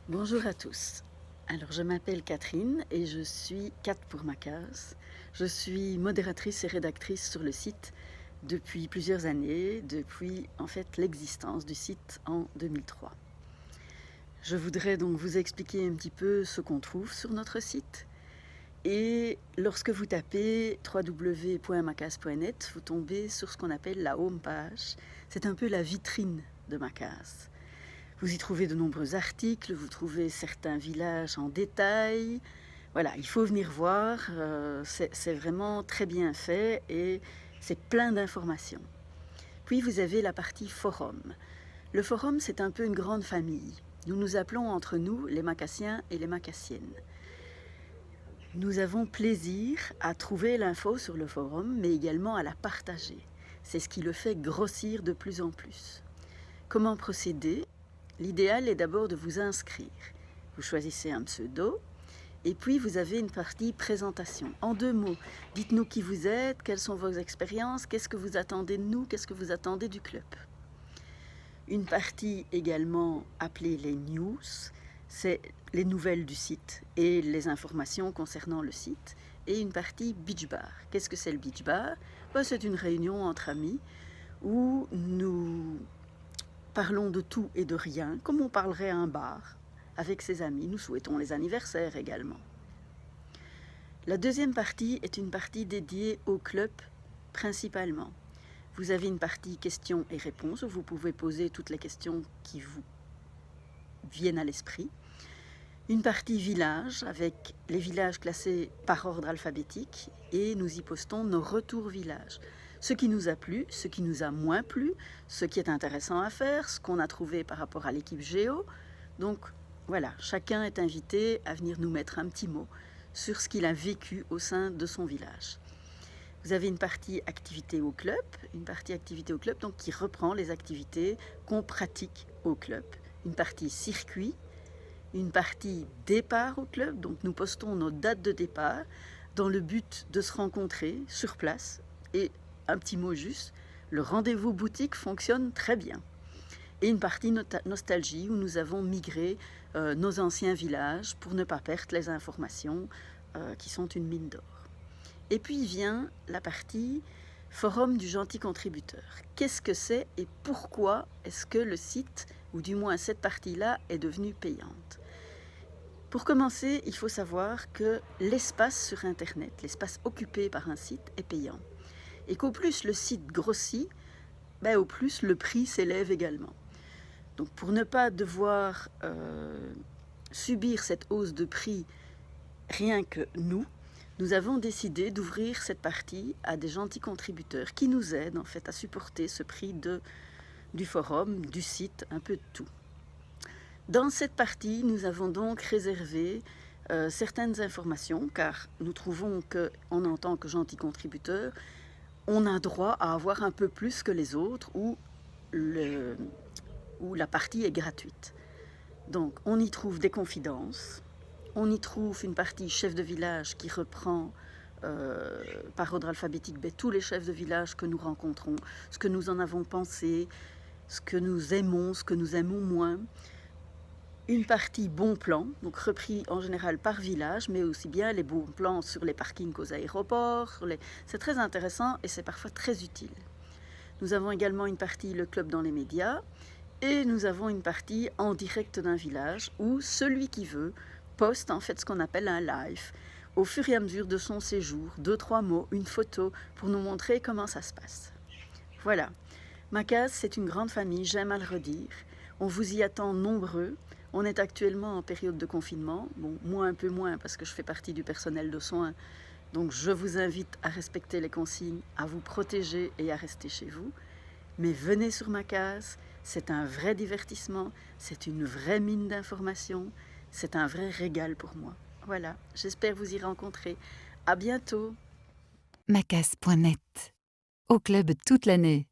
Bonjour à tous. Alors, je m'appelle Catherine et je suis Cat pour Macas. Je suis modératrice et rédactrice sur le site depuis plusieurs années, depuis en fait l'existence du site en 2003. Je voudrais donc vous expliquer un petit peu ce qu'on trouve sur notre site. Et lorsque vous tapez www.macas.net, vous tombez sur ce qu'on appelle la home page. C'est un peu la vitrine de Macas. Vous y trouvez de nombreux articles, vous trouvez certains villages en détail. Voilà, il faut venir voir, c'est vraiment très bien fait et c'est plein d'informations. Puis vous avez la partie forum. Le forum, c'est un peu une grande famille. Nous nous appelons entre nous les Macassiens et les Macassiennes. Nous avons plaisir à trouver l'info sur le forum, mais également à la partager. C'est ce qui le fait grossir de plus en plus. Comment procéder ? L'idéal est d'abord de vous inscrire. Vous choisissez un pseudo et puis vous avez une partie présentation. En 2 mots, dites-nous qui vous êtes, quelles sont vos expériences, qu'est-ce que vous attendez de nous, qu'est-ce que vous attendez du club. Une partie également appelée les news, c'est les nouvelles du site et les informations concernant le site. Et une partie beach bar. Qu'est-ce que c'est le beach bar ? C'est une réunion entre amis où nous parlons de tout et de rien, comme on parlerait à un bar avec ses amis. Nous souhaitons les anniversaires également. La deuxième partie est une partie dédiée au club principalement. Vous avez une partie questions et réponses où vous pouvez poser toutes les questions qui vous viennent à l'esprit. Une partie village avec les villages classés par ordre alphabétique et nous y postons nos retours villages. Ce qui nous a plu, ce qui nous a moins plu, ce qui est intéressant à faire, ce qu'on a trouvé par rapport à l'équipe Géo. Donc voilà, chacun est invité à venir nous mettre un petit mot sur ce qu'il a vécu au sein de son village. Vous avez une partie activité au club, donc qui reprend les activités qu'on pratique au club. Une partie circuit, une partie départ au club, donc nous postons nos dates de départ dans le but de se rencontrer sur place. Et un petit mot juste, le rendez-vous boutique fonctionne très bien. Et une partie nostalgie où nous avons migré nos anciens villages pour ne pas perdre les informations qui sont une mine d'or. Et puis vient la partie forum du gentil contributeur. Qu'est-ce que c'est et pourquoi est-ce que le site, ou du moins cette partie-là, est devenue payante ? Pour commencer, il faut savoir que l'espace sur Internet, l'espace occupé par un site, est payant. Et qu'au plus le site grossit, au plus le prix s'élève également. Donc pour ne pas devoir subir cette hausse de prix rien que nous avons décidé d'ouvrir cette partie à des gentils contributeurs qui nous aident en fait à supporter ce prix du forum, du site, un peu de tout. Dans cette partie, nous avons donc réservé certaines informations car nous trouvons qu'en en tant que gentils contributeurs, on a droit à avoir un peu plus que les autres où la partie est gratuite. Donc on y trouve des confidences, on y trouve une partie chef de village qui reprend par ordre alphabétique tous les chefs de village que nous rencontrons, ce que nous en avons pensé, ce que nous aimons, ce que nous aimons moins. Une partie bons plans, donc repris en général par village, mais aussi bien les bons plans sur les parkings aux aéroports. C'est très intéressant et c'est parfois très utile. Nous avons également une partie le club dans les médias et nous avons une partie en direct d'un village où celui qui veut poste en fait ce qu'on appelle un live au fur et à mesure de son séjour, 2-3 mots, une photo pour nous montrer comment ça se passe. Voilà, Macas, c'est une grande famille, j'aime à le redire. On vous y attend nombreux. On est actuellement en période de confinement. Bon, moi un peu moins parce que je fais partie du personnel de soins. Donc je vous invite à respecter les consignes, à vous protéger et à rester chez vous. Mais venez sur Macas, c'est un vrai divertissement, c'est une vraie mine d'informations, c'est un vrai régal pour moi. Voilà, j'espère vous y rencontrer. À bientôt. Macas.net. Au club toute l'année.